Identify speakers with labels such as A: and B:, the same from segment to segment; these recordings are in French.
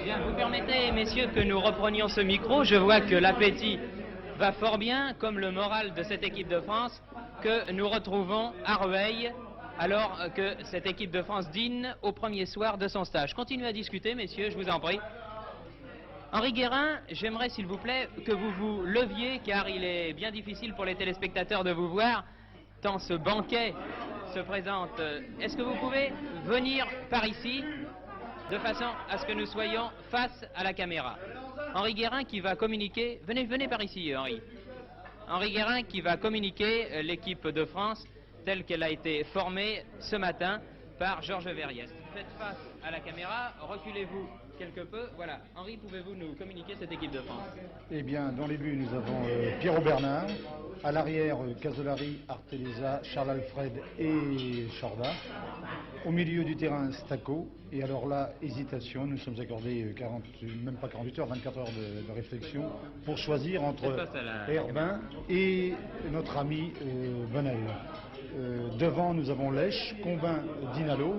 A: Bien, vous permettez, messieurs, que nous reprenions ce micro. Je vois que l'appétit va fort bien, comme le moral de cette équipe de France, que nous retrouvons à Rueil, alors que cette équipe de France dîne au premier soir de son stage. Continuez à discuter, messieurs, je vous en prie. Henri Guérin, j'aimerais, s'il vous plaît, que vous vous leviez, car il est bien difficile pour les téléspectateurs de vous voir, tant ce banquet se présente. Est-ce que vous pouvez venir par ici, de façon à ce que nous soyons face à la caméra? Henri Guérin qui va communiquer... Venez par ici, Henri. Henri Guérin qui va communiquer l'équipe de France telle qu'elle a été formée ce matin par Georges Verriès. Faites face à la caméra, reculez-vous quelque peu. Voilà. Henri, pouvez-vous nous communiquer cette équipe de France?
B: Eh bien, dans les buts, nous avons Pierrot Bernard. À l'arrière, Casolari, Arteleza, Charles Alfred et Chorda. Au milieu du terrain, Stacco. Et alors là, hésitation. Nous sommes accordés même pas 48 heures, 24 heures de réflexion pour choisir entre Herbin et notre ami Bonnel. Devant, nous avons Lèche, Combin, Dinalo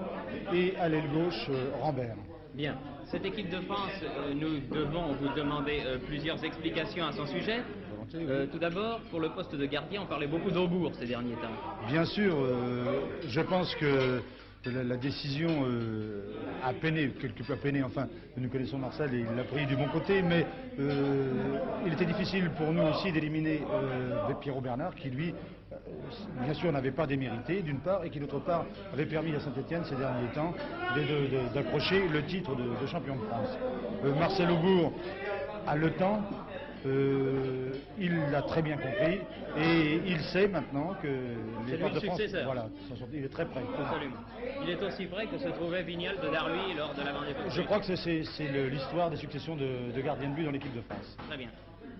B: et à l'aile gauche, Rambert.
A: Bien. Cette équipe de France, nous devons vous demander plusieurs explications à son sujet. Tout d'abord, pour le poste de gardien, on parlait beaucoup d'Aubourg ces derniers temps.
B: Bien sûr, je pense que la décision a peiné, quelque peu a peiné, enfin, nous connaissons Marcel et il l'a pris du bon côté, mais il était difficile pour nous aussi d'éliminer Pierrot Bernard, qui lui, bien sûr, n'avait pas démérité, d'une part, et qui d'autre part avait permis à Saint-Etienne ces derniers temps d'accrocher le titre de champion de France. Marcel Aubourg a le temps. Il l'a très bien compris et il sait maintenant que les portes de France, voilà, il est très prêt.
A: Absolument. Il est aussi prêt que se trouvait Vignal de Darluy lors de la Vendée Globe.
B: Je crois que c'est l'histoire des successions de gardiens de but dans l'équipe de France.
A: Très bien.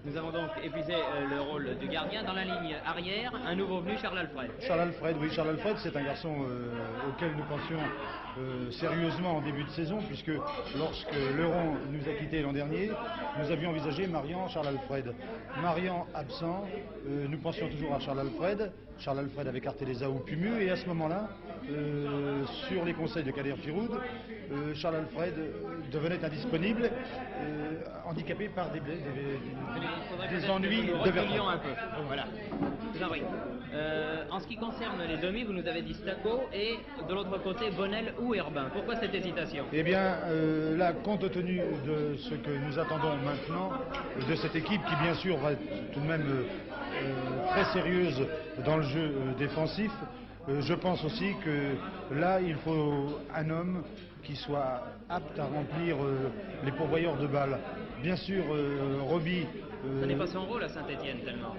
A: Nous avons donc épuisé le rôle du gardien. Dans la ligne arrière, un nouveau venu, Charles Alfred.
B: Charles Alfred, oui, Charles Alfred, c'est un garçon auquel nous pensions sérieusement en début de saison, puisque lorsque Leuron nous a quittés l'an dernier, nous avions envisagé Marian, Charles Alfred. Marian absent, nous pensions toujours à Charles Alfred avec Arteleza ou Pumu, et à ce moment-là, sur les conseils de Kader Firoud, Charles Alfred devenait indisponible, handicapé par des ennuis de version.
A: Un peu. Voilà. En ce qui concerne les demi, vous nous avez dit Stacco et de l'autre côté Bonnel ou Herbin. Pourquoi cette hésitation?
B: Eh bien, là, compte tenu de ce que nous attendons maintenant de cette équipe qui, bien sûr, va être tout de même très sérieuse dans le jeu défensif, je pense aussi que là, il faut un homme qui soit apte à remplir les pourvoyeurs de balles. Bien sûr, Roby...
A: Ce n'est pas son rôle à Saint-Etienne tellement.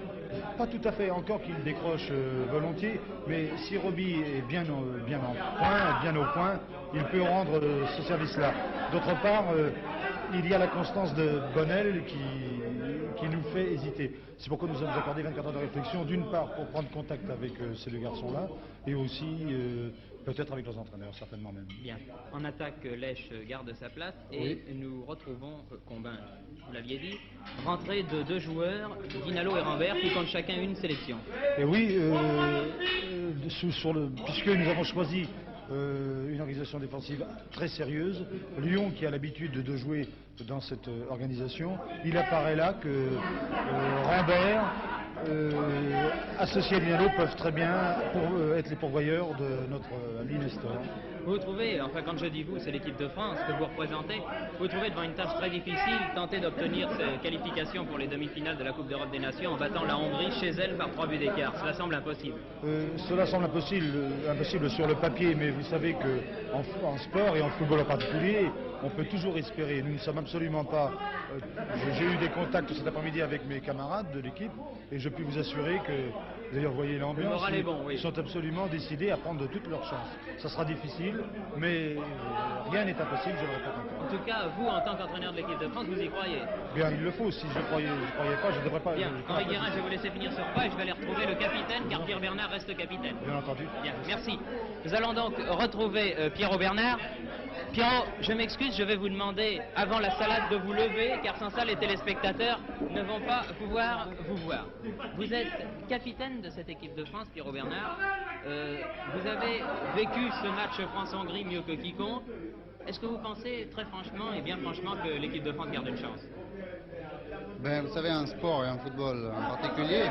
B: Pas tout à fait, encore qu'il décroche volontiers, mais si Roby est bien au point, il peut rendre ce service-là. D'autre part, il y a la constance de Bonnel qui nous fait hésiter. C'est pourquoi nous avons accordé 24 heures de réflexion, d'une part pour prendre contact avec ces deux garçons-là, et aussi peut-être avec leurs entraîneurs, certainement même.
A: Bien. En attaque, Lèche garde sa place et nous retrouvons Combin, vous l'aviez dit, rentrée de deux joueurs, Dinalo et Rambert, qui comptent chacun une sélection.
B: Et oui, puisque nous avons choisi une organisation défensive très sérieuse, Lyon qui a l'habitude de jouer dans cette organisation, il apparaît là que Rambert, associés à Dinalo, peuvent très bien être les pourvoyeurs de notre ami Nestor.
A: Vous trouvez, enfin quand je dis vous, c'est l'équipe de France que vous représentez, vous trouvez devant une tâche très difficile, tenter d'obtenir ces qualifications pour les demi-finales de la Coupe d'Europe des Nations en battant la Hongrie chez elle par 3 buts d'écart. Cela semble impossible.
B: Cela semble impossible sur le papier, mais vous savez qu'en sport et en football en particulier, on peut toujours espérer. Nous ne sommes absolument pas... J'ai eu des contacts cet après-midi avec mes camarades de l'équipe et je puis vous assurer que D'ailleurs, vous voyez l'ambiance.
A: Le moral est bon, oui.
B: Ils sont absolument décidés à prendre toutes leurs chances. Ça sera difficile, mais rien n'est impossible, je le répète encore.
A: En tout cas, vous, en tant qu'entraîneur de l'équipe de France, vous y croyez?
B: Bien, il le faut. Si je ne croyais pas, je ne devrais pas.
A: Bien, Henri Guérin, je vais vous laisser finir sur pas et je vais aller retrouver le capitaine, car Pierre Bernard reste capitaine.
B: Bien entendu.
A: Bien, merci. Nous allons donc retrouver Pierrot Bernard. Pierrot, je m'excuse, je vais vous demander, avant la salade, de vous lever, car sans ça, les téléspectateurs ne vont pas pouvoir vous voir. Vous êtes capitaine de cette équipe de France, Pierrot Bernard. Vous avez vécu ce match France-Hongrie mieux que quiconque. Est-ce que vous pensez, très franchement et bien franchement, que l'équipe de France garde une chance?
C: Ben, vous savez, en sport et en football en particulier,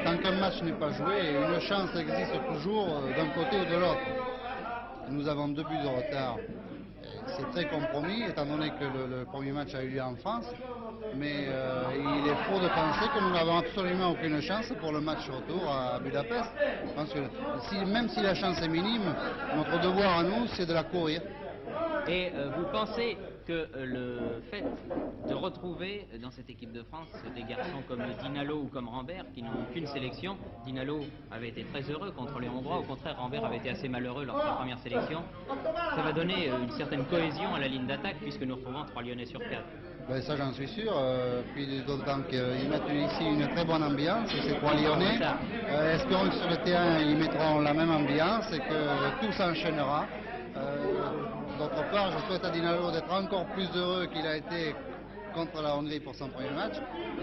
C: tant qu'un match n'est pas joué, une chance existe toujours d'un côté ou de l'autre. Nous avons 2 buts de retard. C'est très compromis, étant donné que le premier match a eu lieu en France. Mais il est faux de penser que nous n'avons absolument aucune chance pour le match retour à Budapest. Je pense que même si la chance est minime, notre devoir à nous, c'est de la courir.
A: Et vous pensez que le fait de retrouver dans cette équipe de France des garçons comme Dinalo ou comme Rambert qui n'ont qu'une sélection, Dinalo avait été très heureux contre les Hongrois, au contraire Rambert avait été assez malheureux lors de sa première sélection, ça va donner une certaine cohésion à la ligne d'attaque puisque nous retrouvons 3 Lyonnais sur 4.
C: Ben ça j'en suis sûr, puis d'autant qu'ils mettent ici une très bonne ambiance, ces 3 Lyonnais. Espérons que sur le terrain ils mettront la même ambiance et que tout s'enchaînera. D'autre part, je souhaite à Dinalo d'être encore plus heureux qu'il a été contre la Hongrie pour son premier match.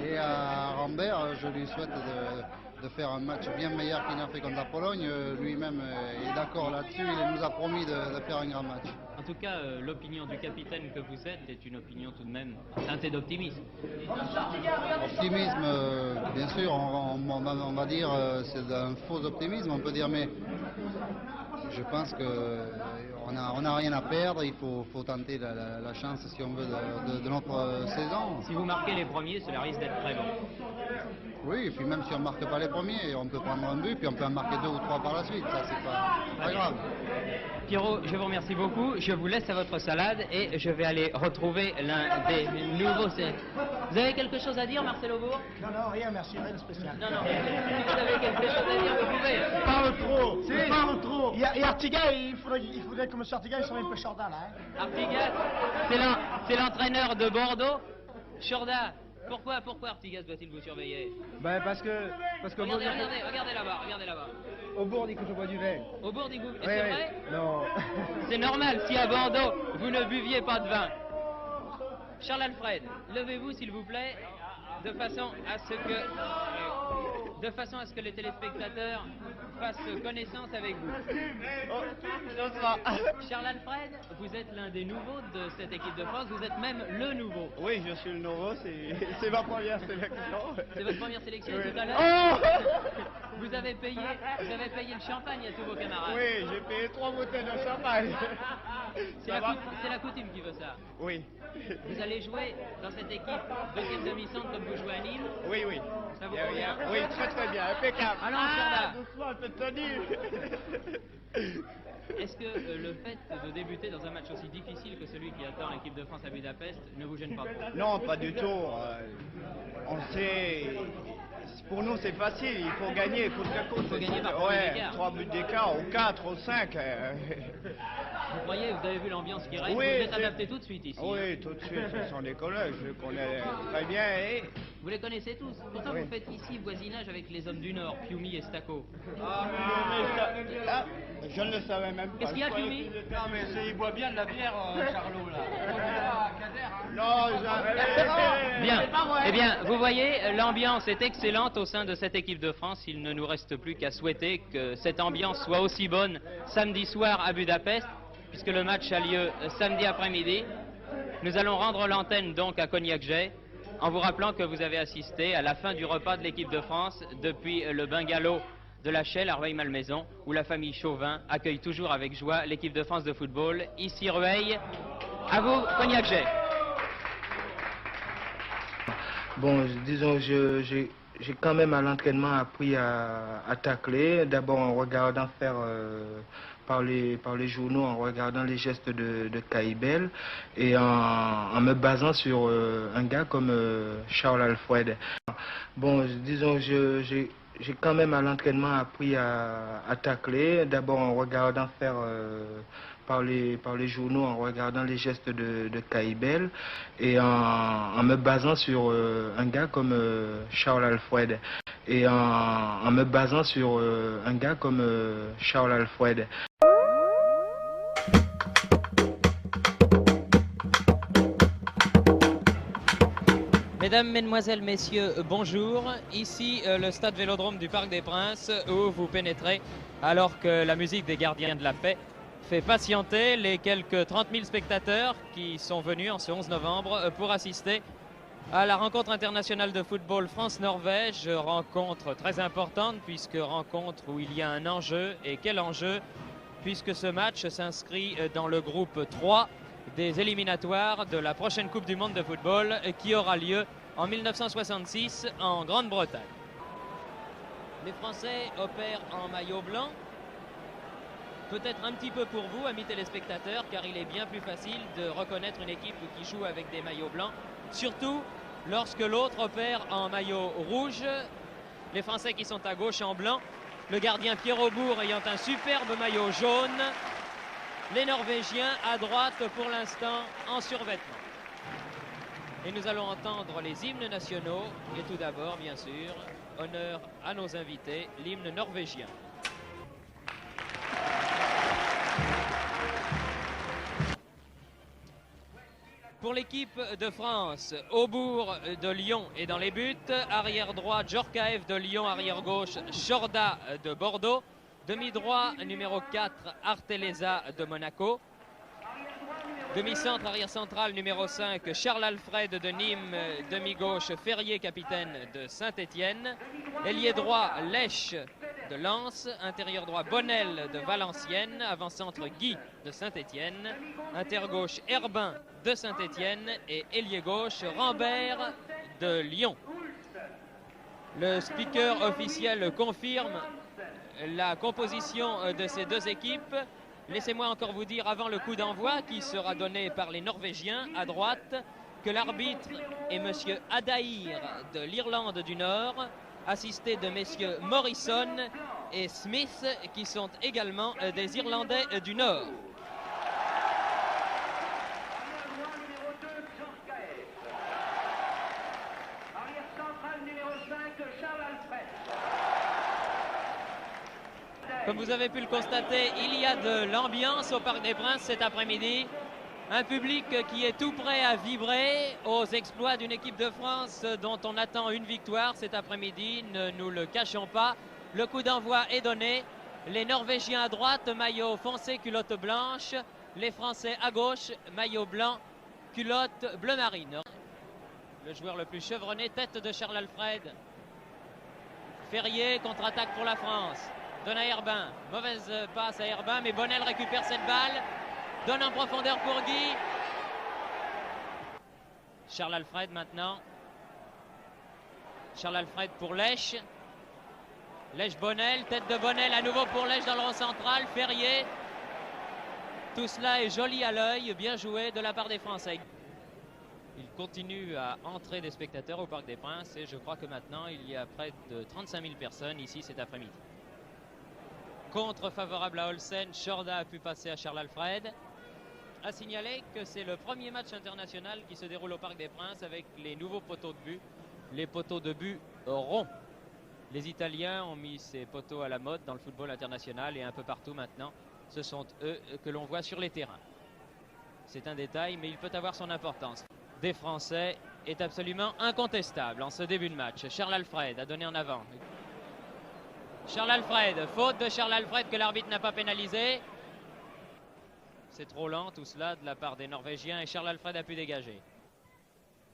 C: Et à Rambert, je lui souhaite de faire un match bien meilleur qu'il n'a fait contre la Pologne. Lui-même est d'accord là-dessus, il nous a promis de faire un grand match.
A: En tout cas, l'opinion du capitaine que vous êtes est une opinion tout de même teintée d'optimisme.
C: Optimisme, bien sûr, on va dire c'est un faux optimisme, on peut dire, mais je pense qu'on n'a rien à perdre, il faut tenter la chance, si on veut, de notre saison.
A: Si vous marquez les premiers, cela risque d'être très bon.
C: Oui, et puis même si on ne marque pas les premiers, on peut prendre un but, puis on peut en marquer 2 ou 3 par la suite, ça c'est pas grave.
A: Pierrot, je vous remercie beaucoup, je vous laisse à votre salade et je vais aller retrouver l'un des nouveaux... Vous avez quelque chose à dire, Marcel Aubourg?
D: Non, rien, merci, rien de spécial.
A: Non, si vous avez quelque chose à dire, vous pouvez.
D: Parle trop. Et Artigas, il faudrait que M. Artigas soit un peu Chorda, là. Hein.
A: Artigas, c'est l'entraîneur de Bordeaux. Chorda, pourquoi Artigas doit-il vous surveiller?
E: Ben parce que
A: Regardez là-bas.
E: Aubourg dit que je bois du vin.
A: Aubourg dit que vous...
E: Oui,
A: C'est vrai?
E: Non.
A: C'est normal si à Bordeaux, vous ne buviez pas de vin. Charles Alfred, levez-vous s'il vous plaît, de façon à ce que les téléspectateurs fassent connaissance avec vous. Charles Alfred, vous êtes l'un des nouveaux de cette équipe de France, vous êtes même le nouveau.
E: Oui, je suis le nouveau, c'est ma première sélection.
A: C'est votre première sélection
E: Oui.
A: tout à l'heure?
E: Oh
A: Vous avez payé le champagne à tous vos camarades.
E: Oui, j'ai payé 3 bouteilles de champagne.
A: C'est la coutume qui veut ça.
E: Oui.
A: Vous allez jouer dans cette équipe deuxième demi-centre comme vous jouez à Nîmes.
E: Oui.
A: Ça vous convient?
E: Oui, très bien, impeccable.
A: Allons, Chorda.
E: Doucement, un peu de tenue.
A: Est-ce que le fait de débuter dans un match aussi difficile que celui qui attend l'équipe de France à Budapest ne vous gêne pas trop?
E: Non, pas du tout. On sait... Pour nous, c'est facile. Il faut gagner coûte que coûte.
A: Il faut gagner par 3 buts d'écart.
E: 3 buts d'écart, ou 4, ou 5.
A: Vous croyez, vous avez vu l'ambiance qui règne,
E: Oui,
A: vous êtes adapté tout de suite ici.
E: Oui, tout de suite. Ce sont des collègues. Je connais très bien. Et...
A: Vous les connaissez tous. Pourtant,
E: Oui.
A: vous faites ici voisinage avec les hommes du Nord, Piumi et Stacco.
E: Je ne le savais même pas.
A: Qu'est-ce qu'il y a, Piumi?
D: Non, mais il boit bien de la bière, Charlot, là.
E: Non,
A: Bien. Eh bien, vous voyez, l'ambiance est excellente au sein de cette équipe de France. Il ne nous reste plus qu'à souhaiter que cette ambiance soit aussi bonne samedi soir à Budapest, puisque le match a lieu samedi après-midi. Nous allons rendre l'antenne donc à Cognac-Jay, en vous rappelant que vous avez assisté à la fin du repas de l'équipe de France depuis le bungalow de la Chelle à Rueil-Malmaison, où la famille Chauvin accueille toujours avec joie l'équipe de France de football. Ici Rueil, à vous Cognac-Jay.
F: Bon, disons, j'ai quand même à l'entraînement appris à tacler, d'abord en regardant faire par les journaux, en regardant les gestes de Caïbel et en me basant sur un gars comme Charles Alfred. Bon, disons, j'ai j'ai quand même à l'entraînement appris à tacler, d'abord en regardant faire par les journaux, en regardant les gestes de Caïbel et en me basant sur un gars comme Charles Alfred. Et en me basant sur un gars comme Charles Alfred.
A: Mesdames, Mesdemoiselles, Messieurs, bonjour. Ici le stade Vélodrome du Parc des Princes où vous pénétrez alors que la musique des gardiens de la paix fait patienter les quelques 30 000 spectateurs qui sont venus en ce 11 novembre pour assister à la rencontre internationale de football France-Norvège, rencontre très importante puisque rencontre où il y a un enjeu. Et quel enjeu, puisque ce match s'inscrit dans le groupe 3 des éliminatoires de la prochaine Coupe du Monde de football qui aura lieu en 1966 en Grande-Bretagne. Les Français opèrent en maillot blanc. Peut-être un petit peu pour vous, amis téléspectateurs, car il est bien plus facile de reconnaître une équipe qui joue avec des maillots blancs, surtout lorsque l'autre opère en maillot rouge. Les Français qui sont à gauche en blanc, le gardien Pierre Aubourg ayant un superbe maillot jaune, les Norvégiens à droite pour l'instant en survêtement. Et nous allons entendre les hymnes nationaux et tout d'abord, bien sûr, honneur à nos invités, l'hymne norvégien. Pour l'équipe de France, Aubourg de Lyon est dans les buts, arrière droit Djorkaeff de Lyon, arrière gauche Chorda de Bordeaux, demi-droit numéro 4 Arteleza de Monaco, demi-centre arrière central numéro 5 Charles Alfred de Nîmes, demi-gauche Ferrier capitaine de Saint-Étienne, ailier droit Lèche de Lens, intérieur droit Bonnel de Valenciennes, avant-centre Guy de Saint-Étienne, inter-gauche Herbin de Saint-Étienne et ailier gauche Rambert de Lyon. Le speaker officiel confirme la composition de ces deux équipes. Laissez-moi encore vous dire avant le coup d'envoi qui sera donné par les Norvégiens à droite que l'arbitre est monsieur Adair de l'Irlande du Nord, assisté de messieurs Morrison et Smith qui sont également des Irlandais du Nord. Comme vous avez pu le constater, il y a de l'ambiance au Parc des Princes cet après-midi. Un public qui est tout prêt à vibrer aux exploits d'une équipe de France dont on attend une victoire cet après-midi. Ne nous le cachons pas. Le coup d'envoi est donné. Les Norvégiens à droite, maillot foncé, culotte blanche. Les Français à gauche, maillot blanc, culotte bleu marine. Le joueur le plus chevronné, tête de Charles Alfred. Ferrier, contre-attaque pour la France. Donne à Herbin, mauvaise passe à Herbin, mais Bonnel récupère cette balle, donne en profondeur pour Guy. Charles Alfred maintenant. Charles Alfred pour Lèche. Lèche Bonnel, tête de Bonnel à nouveau pour Lèche dans le rond central, Ferrier. Tout cela est joli à l'œil, bien joué de la part des Français. Il continue à entrer des spectateurs au Parc des Princes et je crois que maintenant il y a près de 35 000 personnes ici cet après-midi. Contre favorable à Olsen, Chorda a pu passer à Charles Alfred. À signaler que c'est le premier match international qui se déroule au Parc des Princes avec les nouveaux poteaux de but, les poteaux de but ronds. Les Italiens ont mis ces poteaux à la mode dans le football international et un peu partout maintenant. Ce sont eux que l'on voit sur les terrains. C'est un détail, mais il peut avoir son importance. Des Français est absolument incontestable en ce début de match. Charles Alfred a donné en avant. Charles Alfred, faute de Charles Alfred que l'arbitre n'a pas pénalisé. C'est trop lent tout cela de la part des Norvégiens et Charles Alfred a pu dégager.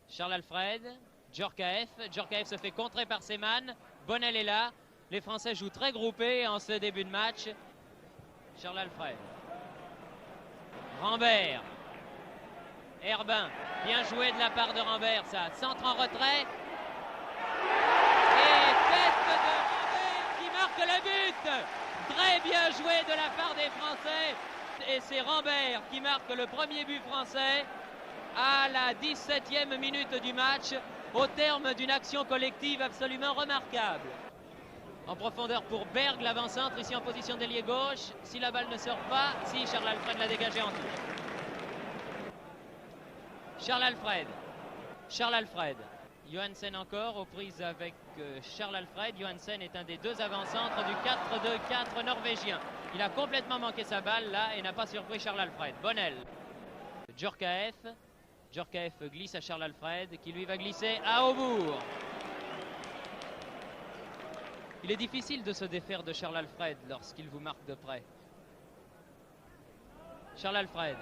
A: Charles Alfred, Djorkaeff. Djorkaeff se fait contrer par Seman. Bonnel est là. Les Français jouent très groupés en ce début de match. Charles Alfred. Rambert. Herbin. Bien joué de la part de Rambert, ça. Centre en retrait. Et tête de Rambert qui marque le but. Très bien joué de la part des Français. Et c'est Rambert qui marque le premier but français à la 17e minute du match, au terme d'une action collective absolument remarquable. En profondeur pour Berg, l'avant-centre ici en position d'ailier gauche. Si la balle ne sort pas, si Charles Alfred l'a dégagé en touche. Charles Alfred. Charles Alfred. Johansen encore aux prises avec Charles Alfred. Johansen est un des deux avant-centres du 4-2-4 norvégien. Il a complètement manqué sa balle là et n'a pas surpris Charles Alfred. Bonnel. Djorkaeff. Djorkaeff glisse à Charles Alfred qui lui va glisser à Aubourg. Il est difficile de se défaire de Charles Alfred lorsqu'il vous marque de près. Charles Alfred.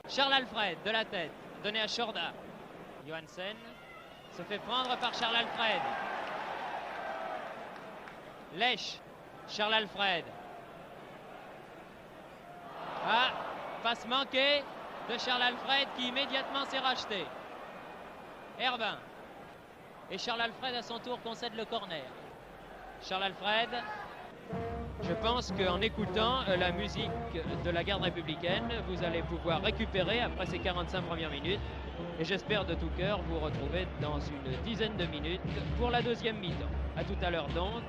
A: Charles Alfred de la tête, donné à Shorda. Johansen se fait prendre par Charles Alfred. Lèche, Charles Alfred. Ah, passe manquée de Charles Alfred qui immédiatement s'est racheté. Herbin. Et Charles Alfred à son tour concède le corner. Charles Alfred. Je pense qu'en écoutant la musique de la garde républicaine, vous allez pouvoir récupérer après ces 45 premières minutes. Et j'espère de tout cœur vous retrouver dans une dizaine de minutes pour la deuxième mi-temps. A tout à l'heure donc.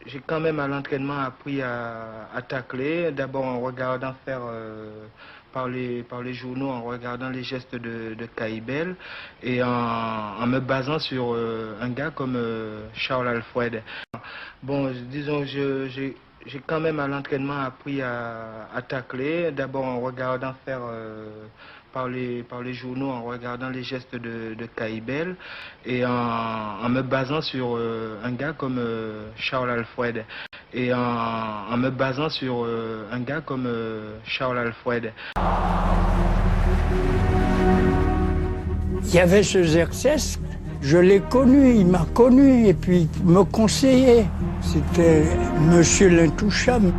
F: J'ai quand même à l'entraînement appris à tacler, d'abord en regardant faire par les journaux, en regardant les gestes de Caïbel et en me basant sur un gars comme Charles Alfred. Bon, disons, j'ai quand même à l'entraînement appris à tacler, d'abord en regardant faire par les journaux, en regardant les gestes de Caïbel et en me basant sur un gars comme Charles Alfred. Et en me basant sur un gars comme Charles Alfred.
G: Il y avait ce Xerxès, je l'ai connu, il m'a connu et puis il me conseillait. C'était Monsieur l'Intouchable.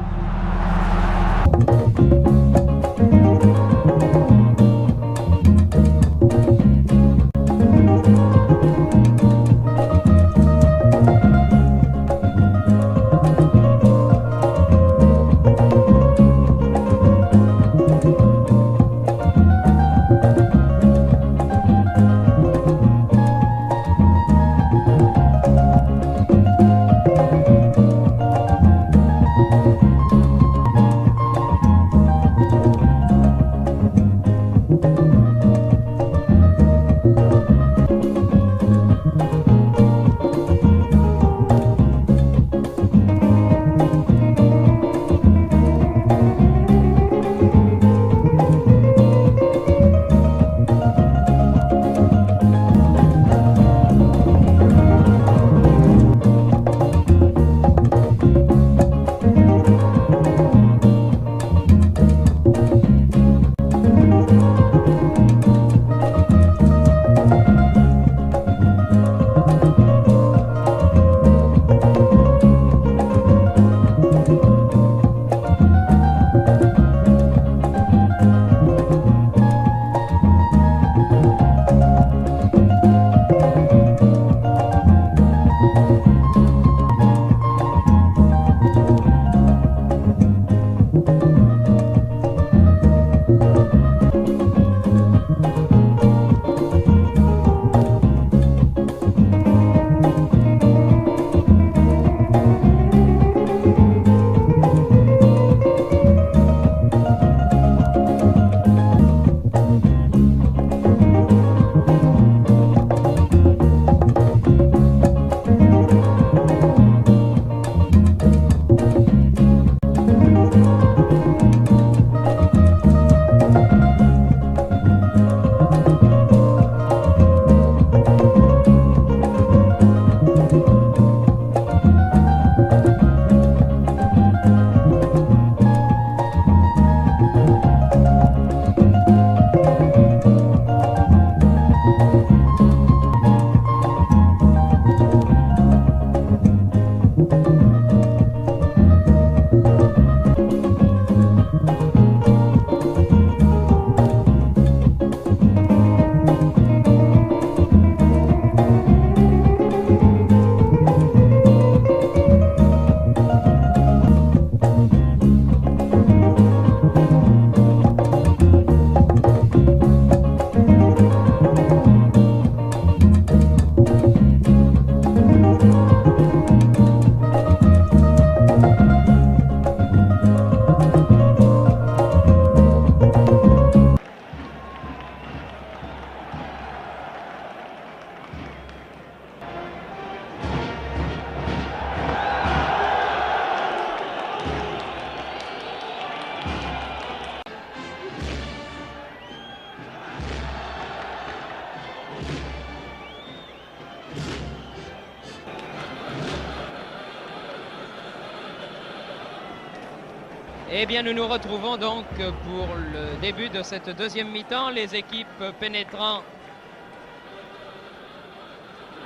A: Eh bien, nous nous retrouvons donc pour le début de cette deuxième mi-temps. Les équipes pénétrant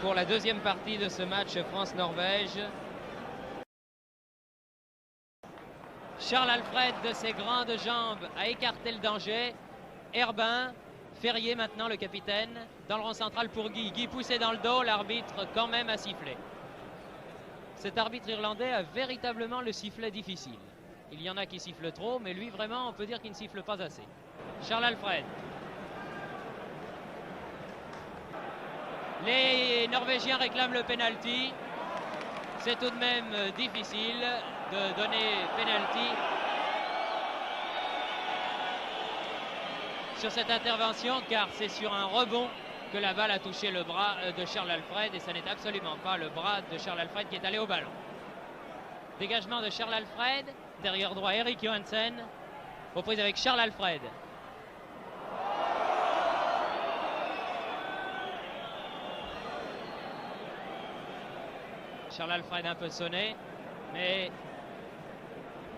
A: pour la deuxième partie de ce match France-Norvège. Charles Alfred, de ses grandes jambes, a écarté le danger. Herbin, Ferrier maintenant, le capitaine, dans le rond central pour Guy. Guy poussé dans le dos, l'arbitre quand même a sifflé. Cet arbitre irlandais a véritablement le sifflet difficile. Il y en a qui sifflent trop, mais lui vraiment on peut dire qu'il ne siffle pas assez. Charles Alfred. Les Norvégiens réclament le penalty. C'est tout de même difficile de donner penalty sur cette intervention, car c'est sur un rebond que la balle a touché le bras de Charles Alfred, et ce n'est absolument pas le bras de Charles Alfred qui est allé au ballon. Dégagement de Charles Alfred, derrière droit Erik Johansen, reprise avec Charles Alfred. Charles Alfred un peu sonné, mais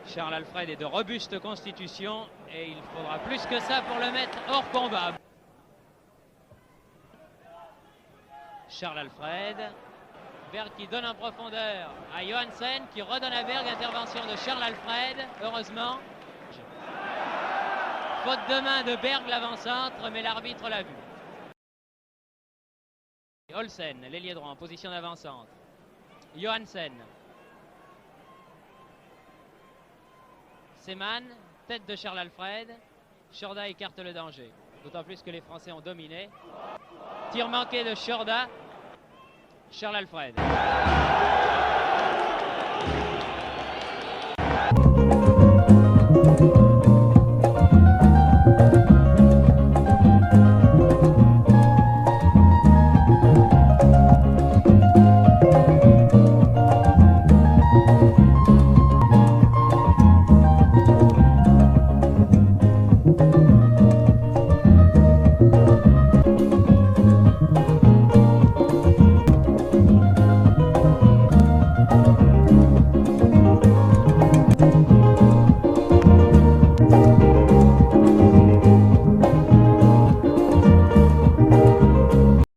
A: Charles Alfred est de robuste constitution et il faudra plus que ça pour le mettre hors combat. Charles Alfred, Berg qui donne en profondeur à Johansen, qui redonne à Berg, intervention de Charles Alfred, heureusement. Faute de main de Berg, l'avant-centre, mais l'arbitre l'a vu. Olsen, l'ailier droit en position d'avant-centre. Johansen. Seman, tête de Charles Alfred. Shorda écarte le danger, d'autant plus que les Français ont dominé. Tir manqué de Shorda. Charles Alfred.